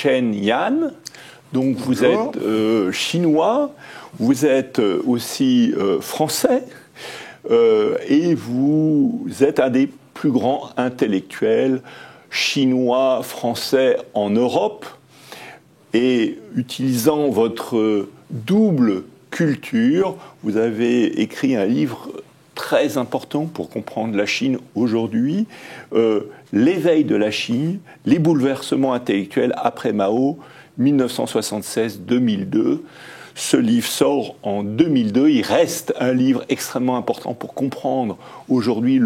Chen Yan. Donc vous êtes chinois, vous êtes aussi français, et vous êtes un des plus grands intellectuels chinois, français en Europe. Et utilisant votre double culture, vous avez écrit un livre très important pour comprendre la Chine aujourd'hui, L'éveil de la Chine, les bouleversements intellectuels après Mao, 1976-2002. Ce livre sort en 2002, il reste un livre extrêmement important pour comprendre aujourd'hui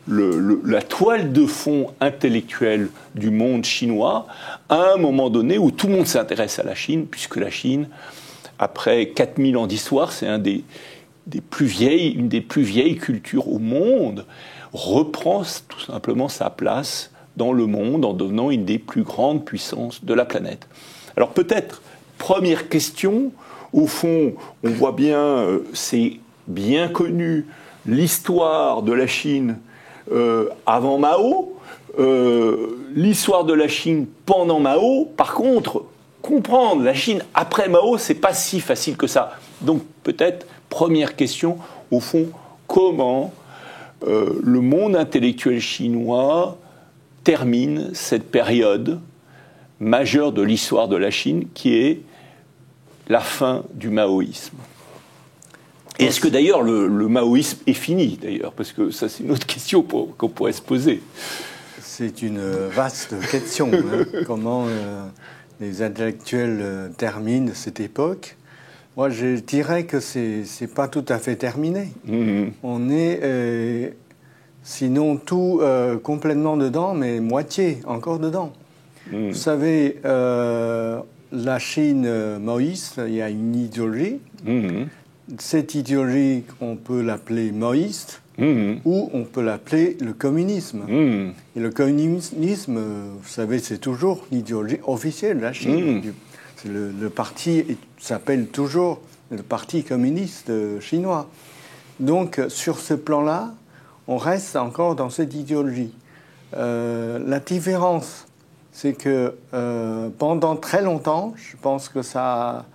la toile de fond intellectuelle du monde chinois, à un moment donné où tout le monde s'intéresse à la Chine, puisque la Chine, après 4000 ans d'histoire, c'est une des plus vieilles cultures au monde, reprend tout simplement sa place dans le monde en devenant une des plus grandes puissances de la planète. Alors peut-être, première question, au fond, on voit bien, c'est bien connu, l'histoire de la Chine avant Mao, l'histoire de la Chine pendant Mao. Par contre, comprendre la Chine après Mao, c'est pas si facile que ça. Donc peut-être, première question, au fond, comment le monde intellectuel chinois termine cette période majeure de l'histoire de la Chine, qui est la fin du maoïsme. Et est-ce que d'ailleurs le maoïsme est fini, d'ailleurs? Parce que ça, c'est une autre question qu'on pourrait se poser. C'est une vaste question. Hein. Comment les intellectuels terminent cette époque? Moi, je dirais que c'est pas tout à fait terminé. On est, sinon tout complètement dedans, mais moitié encore dedans. Vous savez, la Chine maoïste, il y a une idéologie. Cette idéologie, on peut l'appeler maoïste, ou on peut l'appeler le communisme. Et le communisme, vous savez, c'est toujours l'idéologie officielle de la Chine. Le parti s'appelle toujours le Parti communiste chinois. Donc, sur ce plan-là, on reste encore dans cette idéologie. La différence, c'est que pendant très longtemps, je pense que ça,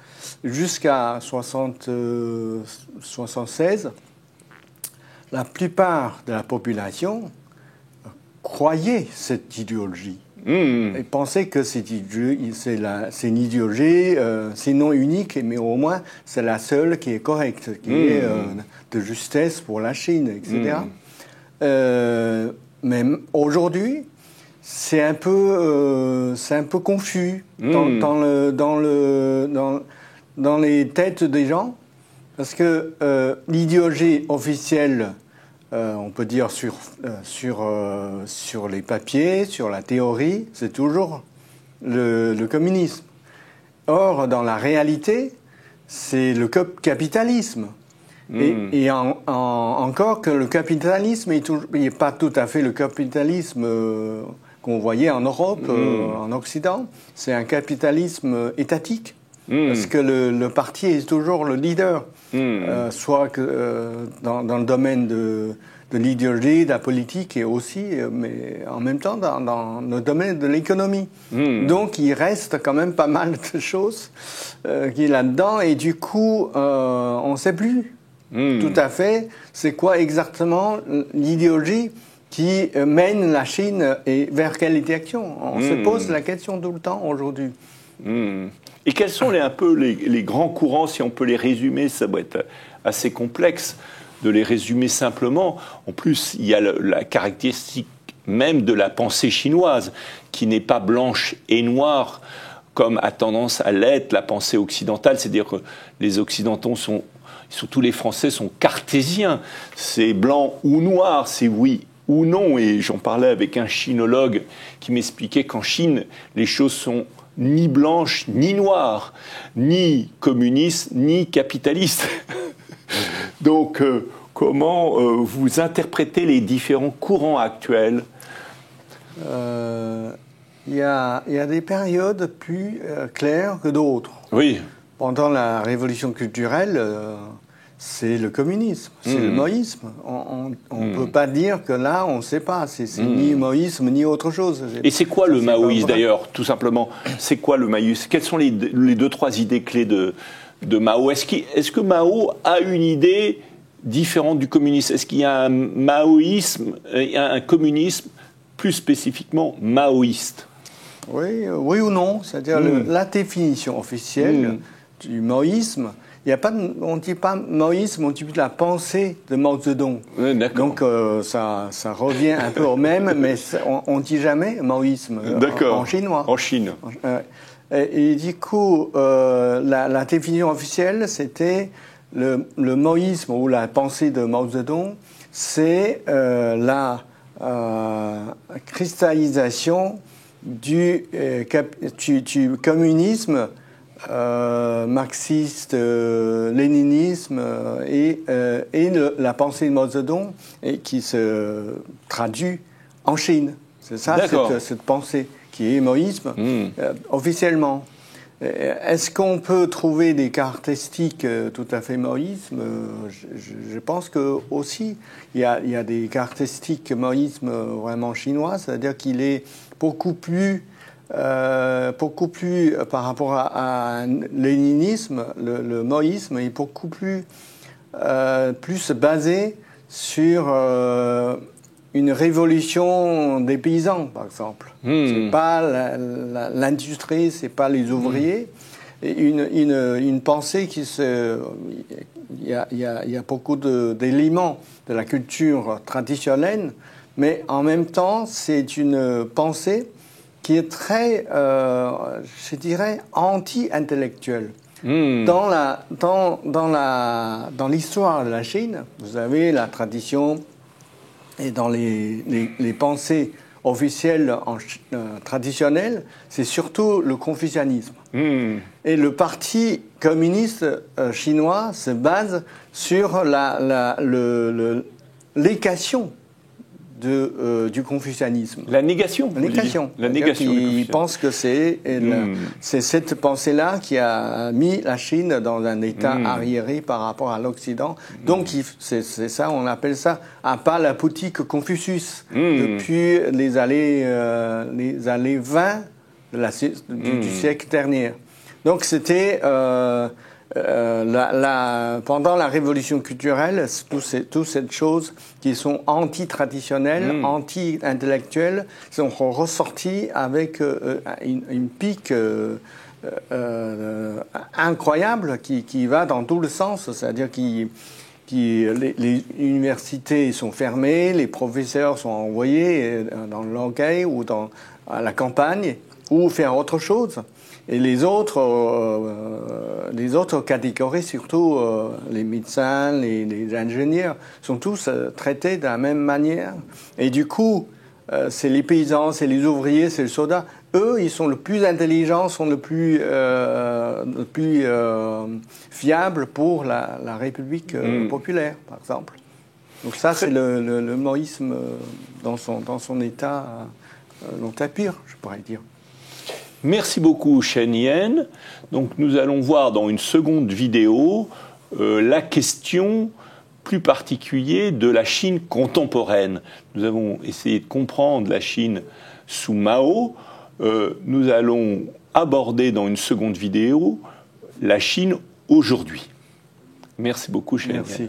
jusqu'à 76, la plupart de la population croyait cette idéologie. Ils pensaient que c'est une idéologie, sinon unique, mais au moins c'est la seule qui est correcte, qui est de justesse pour la Chine, etc. Mais aujourd'hui, c'est un peu confus dans les têtes des gens, parce que l'idéologie officielle, on peut dire sur les papiers, sur la théorie, c'est toujours le communisme. Or, dans la réalité, c'est le capitalisme. Et encore que le capitalisme n'est pas tout à fait le capitalisme qu'on voyait en Europe, en Occident. C'est un capitalisme étatique. Parce que le parti est toujours le leader, soit dans le domaine de l'idéologie, de la politique, et aussi, mais en même temps dans le domaine de l'économie. Donc il reste quand même pas mal de choses qui est là-dedans, et du coup, on ne sait plus tout à fait c'est quoi exactement l'idéologie qui mène la Chine et vers quelle direction. On se pose la question tout le temps aujourd'hui. Et quels sont un peu les grands courants, si on peut les résumer? Ça doit être assez complexe de les résumer simplement. En plus, il y a la caractéristique même de la pensée chinoise, qui n'est pas blanche et noire, comme a tendance à l'être la pensée occidentale. C'est-à-dire que les Occidentaux surtout les Français, sont cartésiens. C'est blanc ou noir, c'est oui ou non. Et j'en parlais avec un chinologue qui m'expliquait qu'en Chine, les choses sont ni blanches, ni noires, ni communistes, ni capitalistes. Donc, comment vous interprétez les différents courants actuels? Il y a des périodes plus claires que d'autres. Oui. Pendant la révolution culturelle, c'est le communisme, c'est le maoïsme. On ne peut pas dire que là, on ne sait pas. C'est ni maoïsme, ni autre chose. Et c'est quoi le maoïsme, d'ailleurs, tout simplement? C'est quoi le maoïsme? Quelles sont les 2-3 idées clés de Mao? Est-ce que Mao a une idée différente du communisme? Est-ce qu'il y a un maoïsme, un communisme plus spécifiquement maoïste? Oui ou non. C'est-à-dire la définition officielle du maoïsme, on ne dit pas maoïsme, on dit la pensée de Mao Zedong. Donc ça revient un peu au même, mais on ne dit jamais maoïsme en chinois. En Chine. Et du coup, la définition officielle, c'était le maoïsme ou la pensée de Mao Zedong, c'est la cristallisation du communisme marxiste, léninisme et la pensée de Mao Zedong qui se traduit en Chine. C'est ça, cette pensée qui est maoïsme officiellement. Est-ce qu'on peut trouver des caractéristiques tout à fait maoïsme? Je pense que aussi il y a des caractéristiques maoïsme vraiment chinois, c'est-à-dire qu'il est beaucoup plus par rapport à léninisme, le maoïsme est beaucoup plus basé sur une révolution des paysans, par exemple. C'est pas l'industrie, c'est pas les ouvriers. Une pensée qui se... Il y a beaucoup d'éléments de la culture traditionnelle, mais en même temps, c'est une pensée qui est très, je dirais, anti-intellectuelle. Dans l'histoire de la Chine, vous avez la tradition, et dans les pensées officielles traditionnelles, c'est surtout le confucianisme. Et le parti communiste chinois se base sur l'équation du confucianisme. La négation. La négation. Il pense que c'est cette pensée-là qui a mis la Chine dans un état arriéré par rapport à l'Occident. Donc c'est ça, on appelle ça un pas la boutique Confucius depuis les années 20 du siècle dernier. Donc c'était pendant la révolution culturelle, toutes ces choses qui sont anti-traditionnelles, anti-intellectuelles, sont ressorties avec une pique incroyable qui va dans tout le sens, c'est-à-dire les universités sont fermées, les professeurs sont envoyés dans le Longueuil ou à la campagne ou faire autre chose. Et les autres catégories, surtout les médecins, les ingénieurs, sont tous traités de la même manière. Et du coup, c'est les paysans, c'est les ouvriers, c'est les soldats. Eux, ils sont le plus intelligents, sont le plus fiables pour la République populaire, par exemple. Donc ça, c'est le maoïsme dans son état pur, je pourrais dire. Merci beaucoup, Shen Yen. Donc, nous allons voir dans une seconde vidéo la question plus particulière de la Chine contemporaine. Nous avons essayé de comprendre la Chine sous Mao. Nous allons aborder dans une seconde vidéo la Chine aujourd'hui. Merci beaucoup, Shen Yen. Merci.